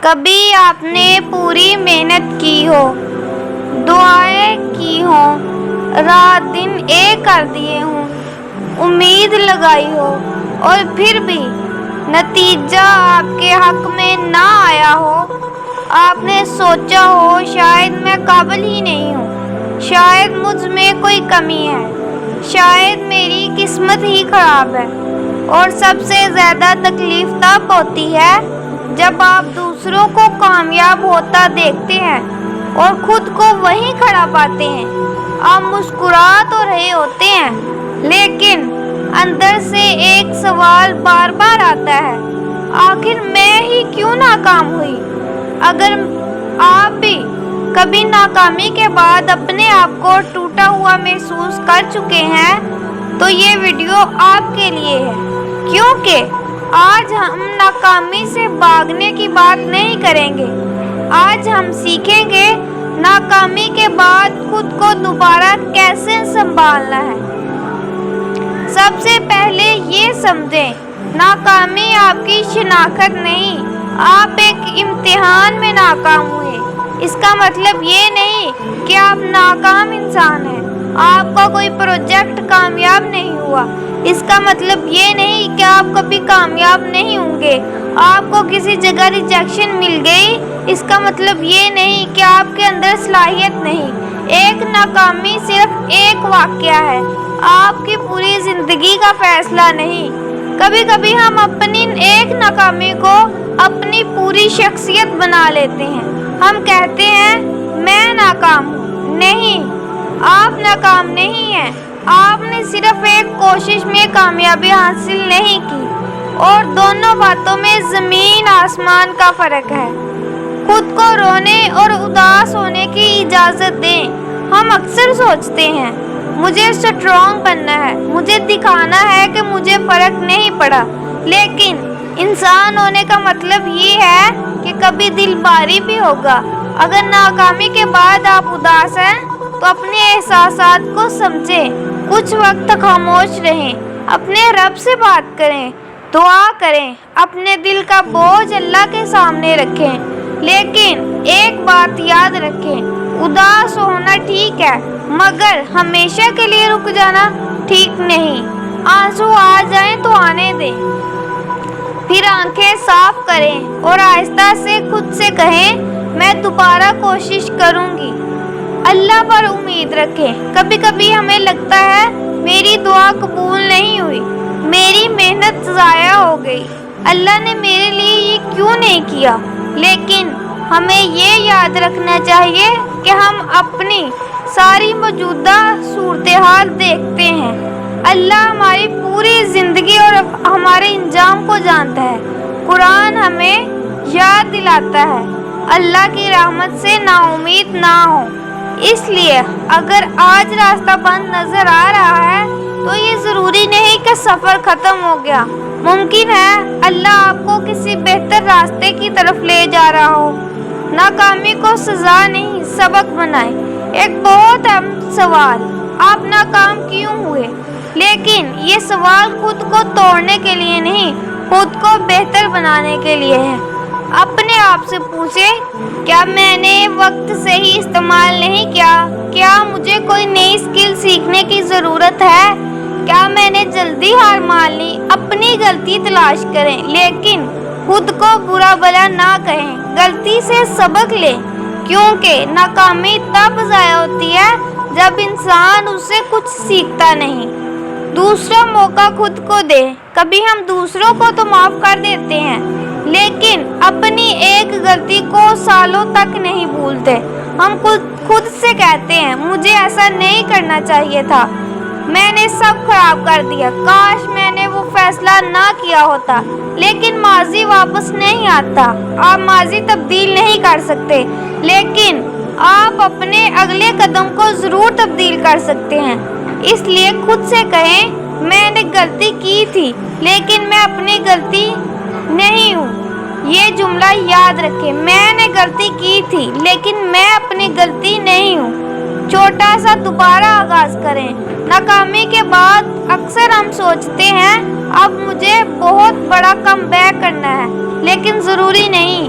کبھی آپ نے پوری محنت کی ہو، دعائیں کی ہوں، رات دن ایک کر دیے ہوں، امید لگائی ہو اور پھر بھی نتیجہ آپ کے حق میں نہ آیا ہو۔ آپ نے سوچا ہو شاید میں قابل ہی نہیں ہوں، شاید مجھ میں کوئی کمی ہے، شاید میری قسمت ہی خراب ہے۔ اور سب سے زیادہ تکلیف تب ہوتی ہے جب آپ دوسروں کو کامیاب ہوتا دیکھتے ہیں اور خود کو وہیں کھڑا پاتے ہیں۔ آپ مسکرا تو رہے ہوتے ہیں لیکن اندر سے ایک سوال بار بار آتا ہے، آخر میں ہی کیوں ناکام ہوئی؟ اگر آپ بھی کبھی ناکامی کے بعد اپنے آپ کو ٹوٹا ہوا محسوس کر چکے ہیں تو یہ ویڈیو آپ کے لیے ہے، کیونکہ آج ہم ناکامی سے بھاگنے کی بات نہیں کریں گے۔ آج ہم سیکھیں گے ناکامی کے بعد خود کو دوبارہ کیسے سنبھالنا ہے۔ سب سے پہلے یہ سمجھیں، ناکامی آپ کی شناخت نہیں، آپ ایک امتحان میں ناکام ہوئے۔ اس کا مطلب یہ نہیں کہ آپ ناکام انسان ہیں، آپ کا کوئی پروجیکٹ کامیاب نہیں ہوا۔ اس کا مطلب یہ نہیں کہ آپ کبھی کامیاب نہیں ہوں گے۔ آپ کو کسی جگہ ریجیکشن مل گئی، اس کا مطلب یہ نہیں کہ آپ کے اندر صلاحیت نہیں۔ ایک ناکامی صرف ایک واقعہ ہے، آپ کی پوری زندگی کا فیصلہ نہیں۔ کبھی کبھی ہم اپنی ایک ناکامی کو اپنی پوری شخصیت بنا لیتے ہیں۔ ہم کہتے ہیں میں ناکام ہوں۔ نہیں، آپ ناکام نہیں ہیں، آپ نے صرف ایک کوشش میں کامیابی حاصل نہیں کی، اور دونوں باتوں میں زمین آسمان کا فرق ہے۔ خود کو رونے اور اداس ہونے کی اجازت دیں۔ ہم اکثر سوچتے ہیں مجھے اسٹرانگ بننا ہے، مجھے دکھانا ہے کہ مجھے فرق نہیں پڑا، لیکن انسان ہونے کا مطلب یہ ہے کہ کبھی دل بھاری بھی ہوگا۔ اگر ناکامی کے بعد آپ اداس ہیں تو اپنے احساسات کو سمجھیں، کچھ وقت خاموش رہیں، اپنے رب سے بات کریں، دعا کریں، اپنے دل کا بوجھ اللہ کے سامنے رکھیں۔ لیکن ایک بات یاد رکھیں، اداس ہونا ٹھیک ہے مگر ہمیشہ کے لیے رک جانا ٹھیک نہیں۔ آنسو آ جائیں تو آنے دیں، پھر آنکھیں صاف کریں اور آہستہ سے خود سے کہیں میں دوبارہ کوشش کروں گی۔ اللہ پر امید رکھیں۔ کبھی کبھی ہمیں لگتا ہے میری دعا قبول نہیں ہوئی، میری محنت ضائع ہو گئی، اللہ نے میرے لیے یہ کیوں نہیں کیا؟ لیکن ہمیں یہ یاد رکھنا چاہیے کہ ہم اپنی ساری موجودہ صورتحال دیکھتے ہیں۔ اللہ ہماری پوری زندگی اور ہمارے انجام کو جانتا ہے۔ قرآن ہمیں یاد دلاتا ہے اللہ کی رحمت سے نا امید نہ ہو۔ اس لیے اگر آج راستہ بند نظر آ رہا ہے تو یہ ضروری نہیں کہ سفر ختم ہو گیا۔ ممکن ہے اللہ آپ کو کسی بہتر راستے کی طرف لے جا رہا ہو۔ ناکامی کو سزا نہیں، سبق بنائیں۔ ایک بہت اہم سوال، آپ ناکام کیوں ہوئے؟ لیکن یہ سوال خود کو توڑنے کے لیے نہیں، خود کو بہتر بنانے کے لیے ہے۔ اپنے آپ سے پوچھیں، کیا میں نے وقت صحیح استعمال نہیں کیا؟ کیا مجھے کوئی نئی اسکل سیکھنے کی ضرورت ہے؟ کیا میں نے جلدی ہار مان لی؟ اپنی غلطی تلاش کریں لیکن خود کو برا بھلا نہ کہیں، غلطی سے سبق لیں، کیونکہ ناکامی تب ضائع ہوتی ہے جب انسان اس سے کچھ سیکھتا نہیں۔ دوسرا موقع خود کو دے۔ کبھی ہم دوسروں کو تو معاف کر دیتے ہیں لیکن اپنی ایک غلطی کو سالوں تک نہیں بھولتے۔ ہم خود سے کہتے ہیں مجھے ایسا نہیں کرنا چاہیے تھا، میں نے سب خراب کر دیا، کاش میں نے وہ فیصلہ نہ کیا ہوتا۔ لیکن ماضی واپس نہیں آتا، آپ ماضی تبدیل نہیں کر سکتے لیکن آپ اپنے اگلے قدم کو ضرور تبدیل کر سکتے ہیں۔ اس لیے خود سے کہیں میں نے غلطی کی تھی لیکن میں اپنی غلطی نہیں ہوں۔ یہ جملہ یاد رکھیں، میں نے غلطی کی تھی لیکن میں اپنی غلطی نہیں ہوں۔ چھوٹا سا دوبارہ آغاز کریں۔ ناکامی کے بعد اکثر ہم سوچتے ہیں اب مجھے بہت بڑا کم بیک کرنا ہے، لیکن ضروری نہیں۔